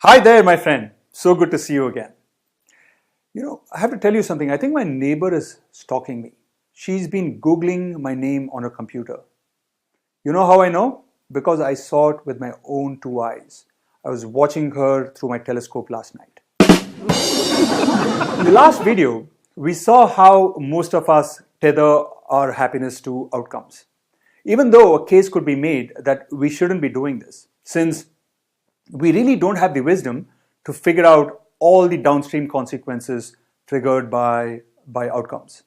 Hi there, my friend. So good to see you again. I have to tell you something. I think my neighbor is stalking me. She's been Googling my name on her computer. You know how I know? Because I saw it with my own two eyes. I was watching her through my telescope last night. In the last video, we saw how most of us tether our happiness to outcomes. Even though a case could be made that we shouldn't be doing this, since we really don't have the wisdom to figure out all the downstream consequences triggered by outcomes.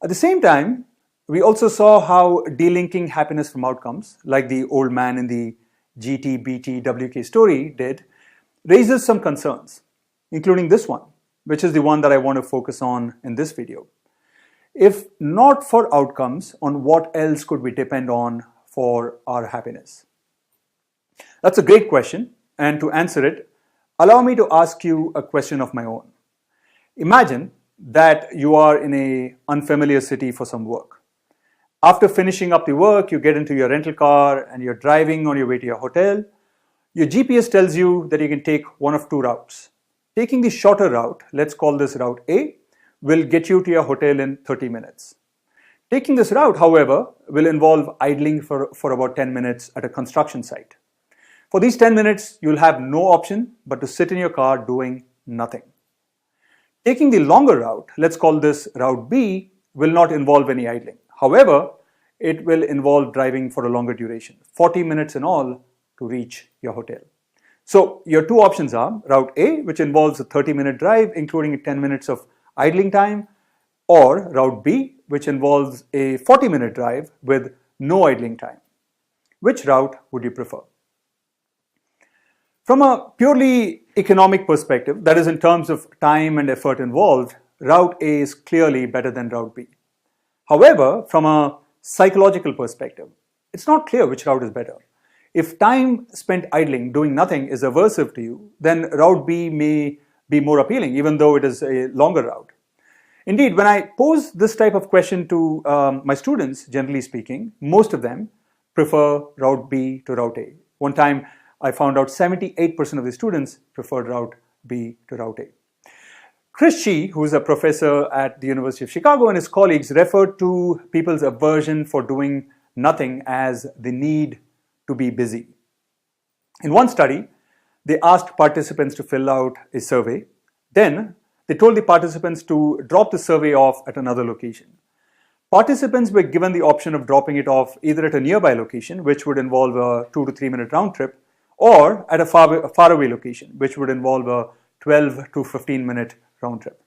At the same time, we also saw how delinking happiness from outcomes, like the old man in the GTBTWK story did, raises some concerns, including this one, which is the one that I want to focus on in this video. If not for outcomes, on what else could we depend on for our happiness? That's a great question, and to answer it, allow me to ask you a question of my own. Imagine that you are in an unfamiliar city for some work. After finishing up the work, you get into your rental car and you're driving on your way to your hotel. Your GPS tells you that you can take one of two routes. Taking the shorter route, let's call this route A, will get you to your hotel in 30 minutes. Taking this route, however, will involve idling for about 10 minutes at a construction site. For these 10 minutes, you'll have no option but to sit in your car doing nothing. Taking the longer route, let's call this route B, will not involve any idling. However, it will involve driving for a longer duration, 40 minutes in all to reach your hotel. So your two options are route A, which involves a 30-minute drive, including 10 minutes of idling time, or route B, which involves a 40-minute drive with no idling time. Which route would you prefer? From a purely economic perspective, that is in terms of time and effort involved, route A is clearly better than route B. However, from a psychological perspective, it's not clear which route is better. If time spent idling, doing nothing is aversive to you, then route B may be more appealing, even though it is a longer route. Indeed, when I pose this type of question to my students, generally speaking, most of them prefer route B to route A. One time, I found out 78% of the students preferred route B to route A. Chris Chi, who is a professor at the University of Chicago, and his colleagues referred to people's aversion for doing nothing as the need to be busy. In one study, they asked participants to fill out a survey. Then, they told the participants to drop the survey off at another location. Participants were given the option of dropping it off either at a nearby location, which would involve a 2 to 3 minute round trip, or at a faraway location, which would involve a 12 to 15 minute round trip.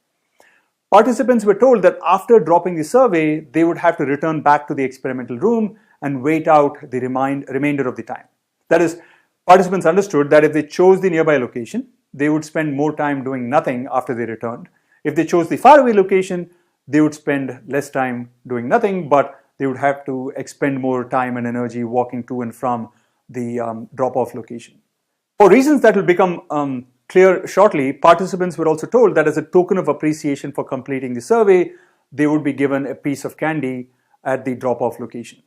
Participants were told that after dropping the survey, they would have to return back to the experimental room and wait out the remainder of the time. That is, participants understood that if they chose the nearby location, they would spend more time doing nothing after they returned. If they chose the faraway location, they would spend less time doing nothing, but they would have to expend more time and energy walking to and from the drop-off location. For reasons that will become clear shortly, participants were also told that as a token of appreciation for completing the survey, they would be given a piece of candy at the drop-off location.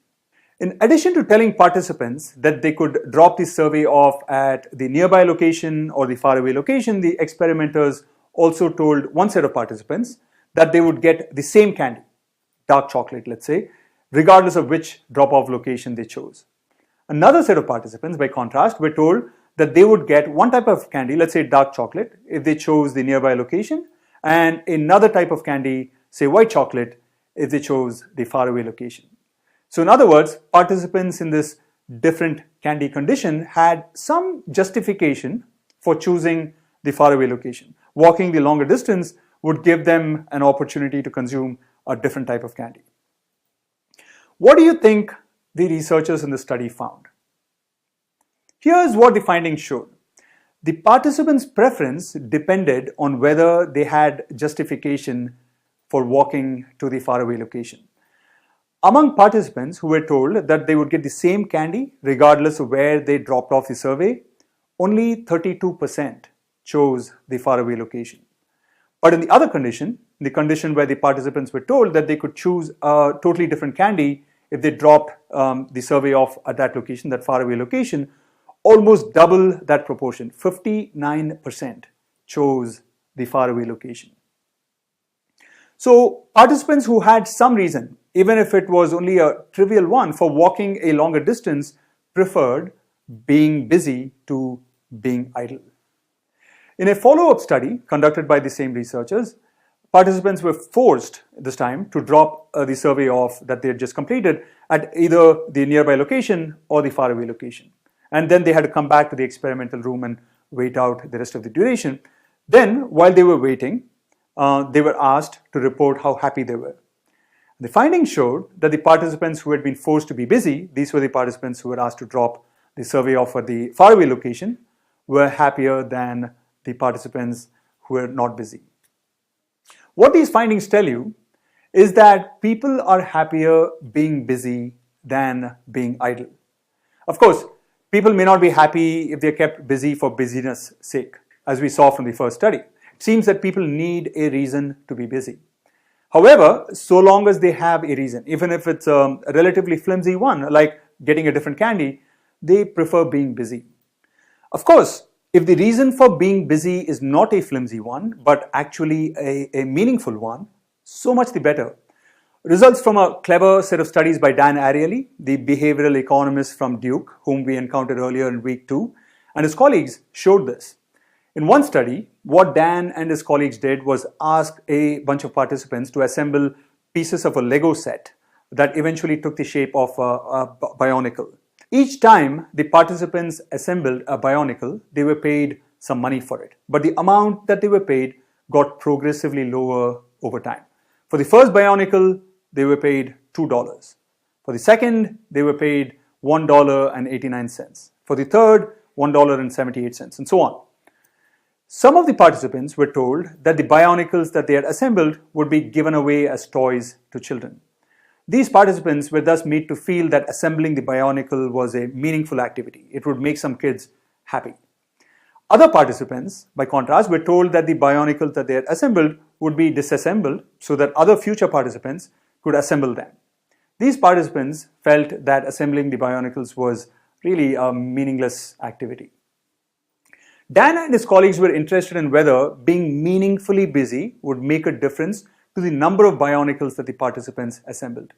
In addition to telling participants that they could drop the survey off at the nearby location or the faraway location, the experimenters also told one set of participants that they would get the same candy, dark chocolate, let's say, regardless of which drop-off location they chose. Another set of participants, by contrast, were told that they would get one type of candy, let's say dark chocolate, if they chose the nearby location, and another type of candy, say white chocolate, if they chose the faraway location. So in other words, participants in this different candy condition had some justification for choosing the faraway location. Walking the longer distance would give them an opportunity to consume a different type of candy. What do you think the researchers in the study found? Here's what the findings showed. The participants' preference depended on whether they had justification for walking to the faraway location. Among participants who were told that they would get the same candy regardless of where they dropped off the survey, only 32% chose the faraway location. But in the other condition, the condition where the participants were told that they could choose a totally different candy if they dropped the survey off at that location, that faraway location, almost double that proportion. 59% chose the faraway location. So participants who had some reason, even if it was only a trivial one, for walking a longer distance preferred being busy to being idle. In a follow-up study conducted by the same researchers, participants were forced this time to drop the survey off that they had just completed at either the nearby location or the faraway location. And then they had to come back to the experimental room and wait out the rest of the duration. Then, while they were waiting, they were asked to report how happy they were. The findings showed that the participants who had been forced to be busy, these were the participants who were asked to drop the survey off at the faraway location, were happier than the participants who were not busy. What these findings tell you is that people are happier being busy than being idle. Of course, people may not be happy if they're kept busy for busyness' sake, as we saw from the first study. It seems that people need a reason to be busy. However, so long as they have a reason, even if it's a relatively flimsy one, like getting a different candy, they prefer being busy. Of course, if the reason for being busy is not a flimsy one, but actually a meaningful one, so much the better. Results from a clever set of studies by Dan Ariely, the behavioral economist from Duke, whom we encountered earlier in week 2, and his colleagues showed this. In one study, what Dan and his colleagues did was ask a bunch of participants to assemble pieces of a Lego set that eventually took the shape of a bionicle. Each time the participants assembled a bionicle, they were paid some money for it. But the amount that they were paid got progressively lower over time. For the first bionicle, they were paid $2. For the second, they were paid $1.89. For the third, $1.78, and so on. Some of the participants were told that the bionicles that they had assembled would be given away as toys to children. These participants were thus made to feel that assembling the bionicle was a meaningful activity. It would make some kids happy. Other participants, by contrast, were told that the bionicles that they had assembled would be disassembled so that other future participants could assemble them. These participants felt that assembling the bionicles was really a meaningless activity. Dan and his colleagues were interested in whether being meaningfully busy would make a difference to the number of bionicles that the participants assembled.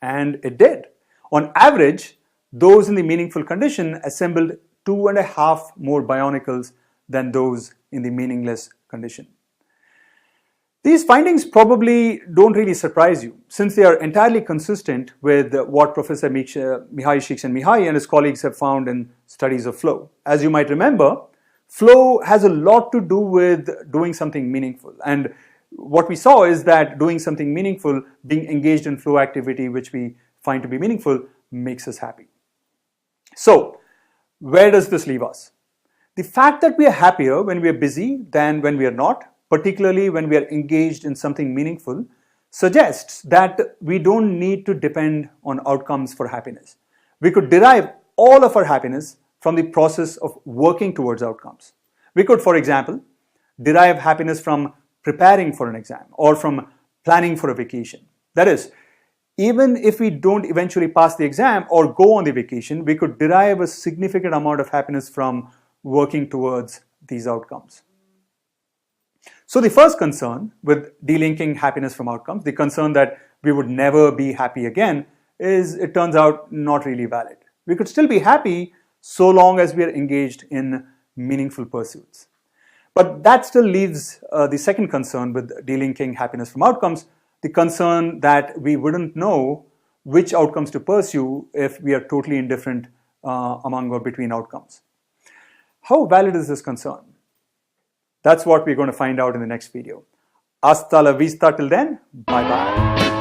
And it did. On average, those in the meaningful condition assembled 2.5 more bionicles than those in the meaningless condition. These findings probably don't really surprise you, since they are entirely consistent with what Professor Mihai Csikszentmihalyi and his colleagues have found in studies of flow. As you might remember, flow has a lot to do with doing something meaningful. And what we saw is that doing something meaningful, being engaged in flow activity, which we find to be meaningful, makes us happy. So, where does this leave us? The fact that we are happier when we are busy than when we are not, particularly when we are engaged in something meaningful, suggests that we don't need to depend on outcomes for happiness. We could derive all of our happiness from the process of working towards outcomes. We could, for example, derive happiness from preparing for an exam or from planning for a vacation. That is, even if we don't eventually pass the exam or go on the vacation, we could derive a significant amount of happiness from working towards these outcomes. So the first concern with delinking happiness from outcomes, the concern that we would never be happy again, is, it turns out, not really valid. We could still be happy so long as we are engaged in meaningful pursuits. But that still leaves the second concern with delinking happiness from outcomes, the concern that we wouldn't know which outcomes to pursue if we are totally indifferent among or between outcomes. How valid is this concern? That's what we're going to find out in the next video. Hasta la vista till then. Bye-bye.